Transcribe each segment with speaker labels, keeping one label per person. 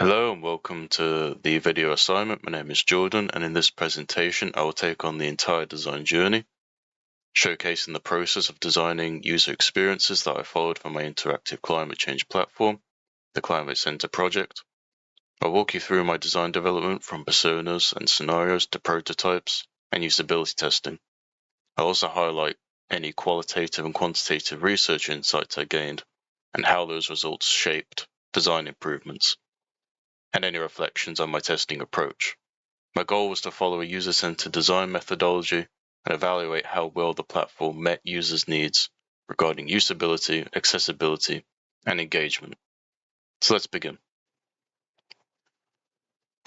Speaker 1: Hello and welcome to the video assignment. My name is Jordan, and in this presentation I will take on the entire design journey, showcasing the process of designing user experiences that I followed for my interactive climate change platform, the Climate Center project. I'll walk you through my design development from personas and scenarios to prototypes and usability testing. I'll also highlight any qualitative and quantitative research insights I gained and how those results shaped design improvements, and any reflections on my testing approach. My goal was to follow a user-centered design methodology and evaluate how well the platform met users' needs regarding usability, accessibility, and engagement. So let's begin.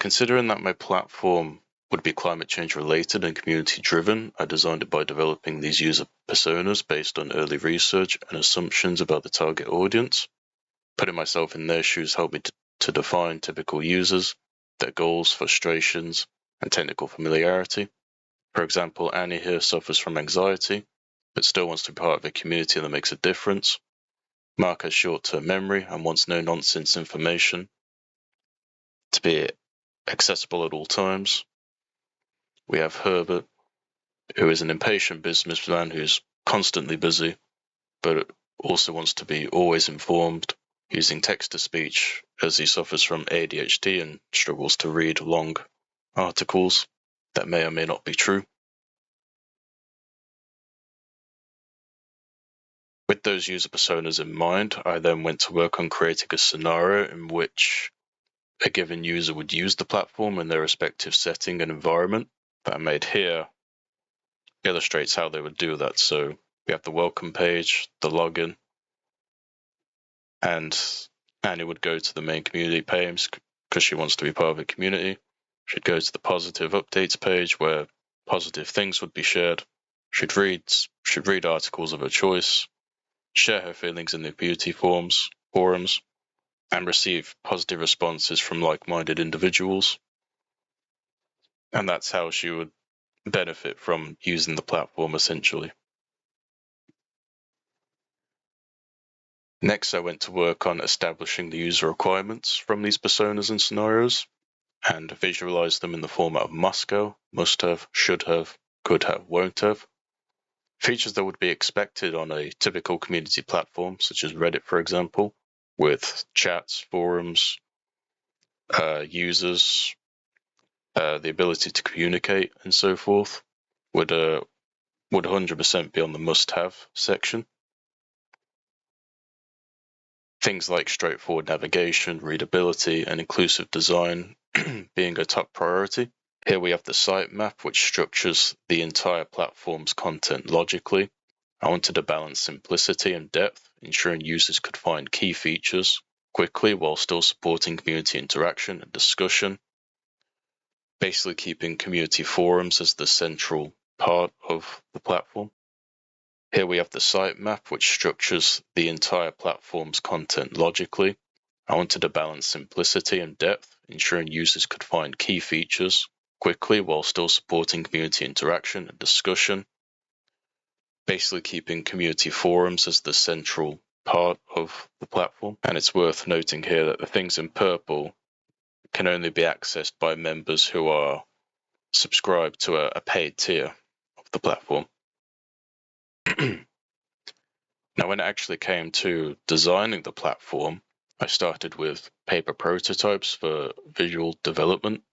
Speaker 1: Considering that my platform would be climate change related and community driven, I designed it by developing these user personas based on early research and assumptions about the target audience. Putting myself in their shoes helped me to define typical users, their goals, frustrations, and technical familiarity. For example, Annie here suffers from anxiety, but still wants to be part of a community that makes a difference. Mark has short-term memory and wants no-nonsense information to be accessible at all times. We have Herbert, who is an impatient businessman who's constantly busy, but also wants to be always informed, using text-to-speech as he suffers from ADHD and struggles to read long articles that may or may not be true. With those user personas in mind, I then went to work on creating a scenario in which a given user would use the platform in their respective setting and environment. That I made here illustrates how they would do that. So we have the welcome page, the login, and Annie would go to the main community page because she wants to be part of a community. She'd go to the positive updates page where positive things would be shared. She'd read articles of her choice, share her feelings in the community forums, and receive positive responses from like-minded individuals. And that's how she would benefit from using the platform, essentially. Next, I went to work on establishing the user requirements from these personas and scenarios, and visualize them in the format of must have, should have, could have, won't have. Features that would be expected on a typical community platform, such as Reddit, for example, with chats, forums, users, the ability to communicate, and so forth, would 100% be on the must-have section. Things like straightforward navigation, readability, and inclusive design being a top priority. Here we have the sitemap, which structures the entire platform's content logically. I wanted to balance simplicity and depth, ensuring users could find key features quickly while still supporting community interaction and discussion. Basically keeping community forums as the central part of the platform. Here we have the sitemap, which structures the entire platform's content logically. I wanted to balance simplicity and depth, ensuring users could find key features quickly while still supporting community interaction and discussion. Basically keeping community forums as the central part of the platform. And it's worth noting here that the things in purple can only be accessed by members who are subscribed to a paid tier of the platform. Now, when it actually came to designing the platform, I started with paper prototypes for visual development,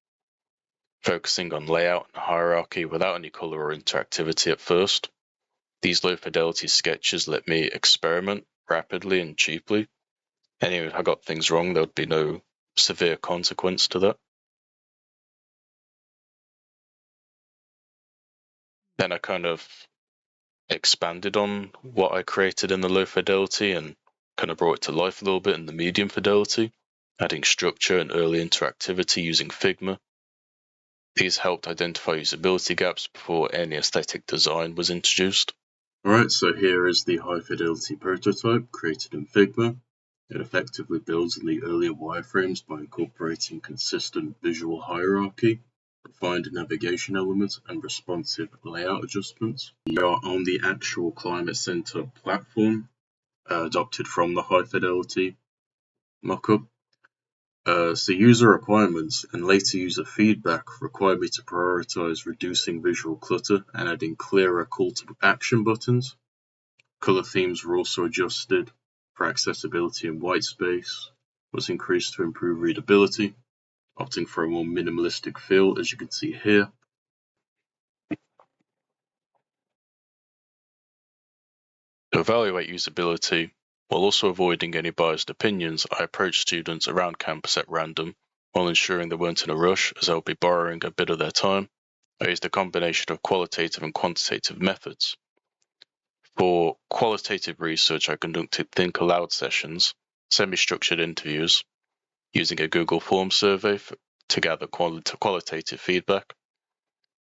Speaker 1: focusing on layout and hierarchy without any color or interactivity at first. These low-fidelity sketches let me experiment rapidly and cheaply, and if I got things wrong, there would be no severe consequence to that. Then I kind of expanded on what I created in the low fidelity and kind of brought it to life a little bit in the medium fidelity, adding structure and early interactivity using Figma. These helped identify usability gaps before any aesthetic design was introduced. Alright, so here is the high fidelity prototype created in Figma. It effectively builds on the earlier wireframes by incorporating consistent visual hierarchy, refined navigation elements, and responsive layout adjustments. We are on the actual Climate Center platform, adopted from the high fidelity mockup. So user requirements and later user feedback required me to prioritize reducing visual clutter and adding clearer call to action buttons. Color themes were also adjusted for accessibility, and white space was increased to improve readability, opting for a more minimalistic feel, as you can see here. To evaluate usability, while also avoiding any biased opinions, I approached students around campus at random, while ensuring they weren't in a rush, as I would be borrowing a bit of their time. I used a combination of qualitative and quantitative methods. For qualitative research, I conducted think aloud sessions, semi-structured interviews, using a Google Forms survey to gather qualitative feedback,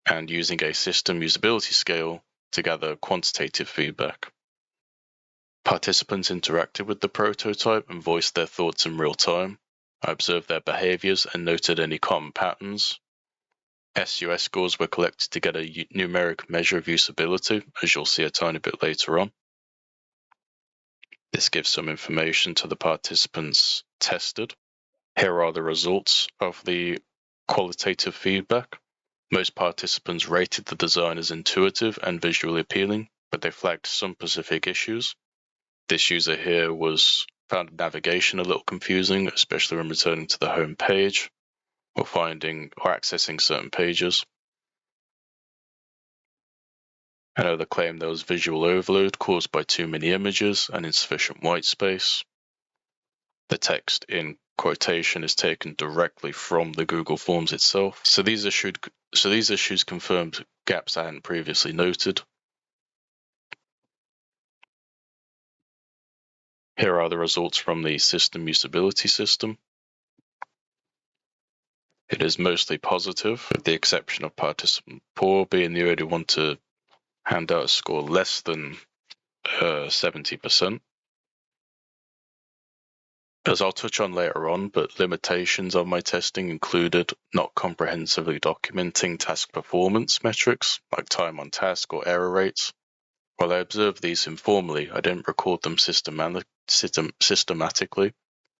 Speaker 1: and using a system usability scale to gather quantitative feedback. Participants interacted with the prototype and voiced their thoughts in real time. I observed their behaviors and noted any common patterns. SUS scores were collected to get a numeric measure of usability, as you'll see a tiny bit later on. This gives some information to the participants tested. Here are the results of the qualitative feedback. Most participants rated the design as intuitive and visually appealing, but they flagged some specific issues. This user here found navigation a little confusing, especially when returning to the home page or accessing certain pages. Another claimed there was visual overload caused by too many images and insufficient white space. The text in quotation is taken directly from the Google Forms itself. So these issues confirmed gaps I hadn't previously noted. Here are the results from the system usability system. It is mostly positive, with the exception of participant 4 being the only one to hand out a score less than 70%. As I'll touch on later on, but limitations of my testing included not comprehensively documenting task performance metrics like time on task or error rates. While I observed these informally, I didn't record them systematically,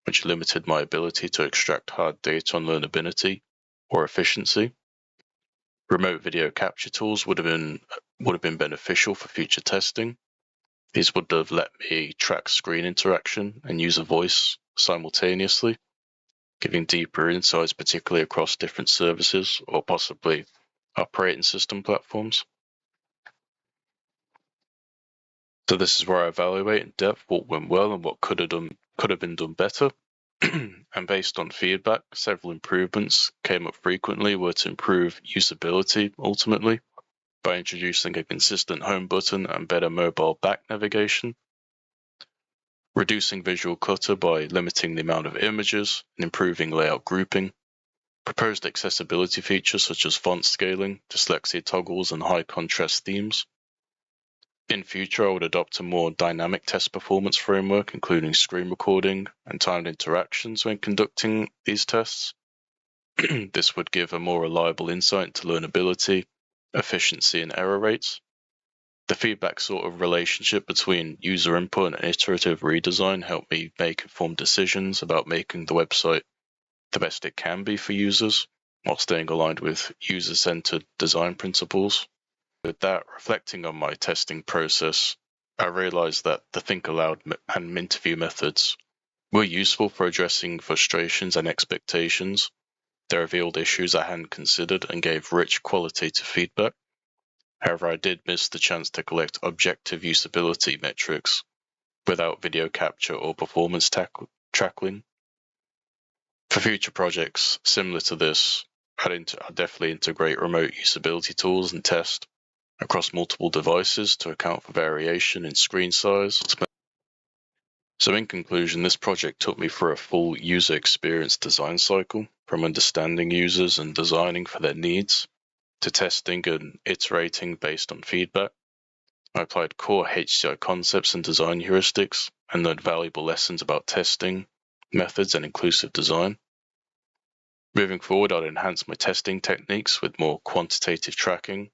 Speaker 1: which limited my ability to extract hard data on learnability or efficiency. Remote video capture tools would have been beneficial for future testing. These would have let me track screen interaction and user voice simultaneously, giving deeper insights, particularly across different services or possibly operating system platforms. So this is where I evaluate in depth what went well and what could have been done better. And based on feedback, several improvements came up frequently were to improve usability ultimately by introducing a consistent home button and better mobile back navigation, reducing visual clutter by limiting the amount of images and improving layout grouping, proposed accessibility features such as font scaling, dyslexia toggles, and high contrast themes. In future, I would adopt a more dynamic test performance framework, including screen recording and timed interactions when conducting these tests. This would give a more reliable insight into learnability, efficiency, and error rates. The feedback sort of relationship between user input and iterative redesign helped me make informed decisions about making the website the best it can be for users, while staying aligned with user-centered design principles. With that, reflecting on my testing process, I realized that the think aloud and interview methods were useful for addressing frustrations and expectations. They revealed issues I hadn't considered and gave rich qualitative feedback. However, I did miss the chance to collect objective usability metrics without video capture or performance tracking. For future projects similar to this, I'd definitely integrate remote usability tools and test across multiple devices to account for variation in screen size. So in conclusion, this project took me through a full user experience design cycle, from understanding users and designing for their needs, to testing and iterating based on feedback. I applied core HCI concepts and design heuristics, and learned valuable lessons about testing, methods, and inclusive design. Moving forward, I'll enhance my testing techniques with more quantitative tracking.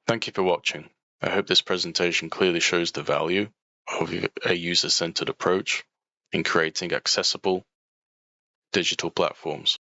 Speaker 1: Thank you for watching. I hope this presentation clearly shows the value of a user-centered approach in creating accessible digital platforms.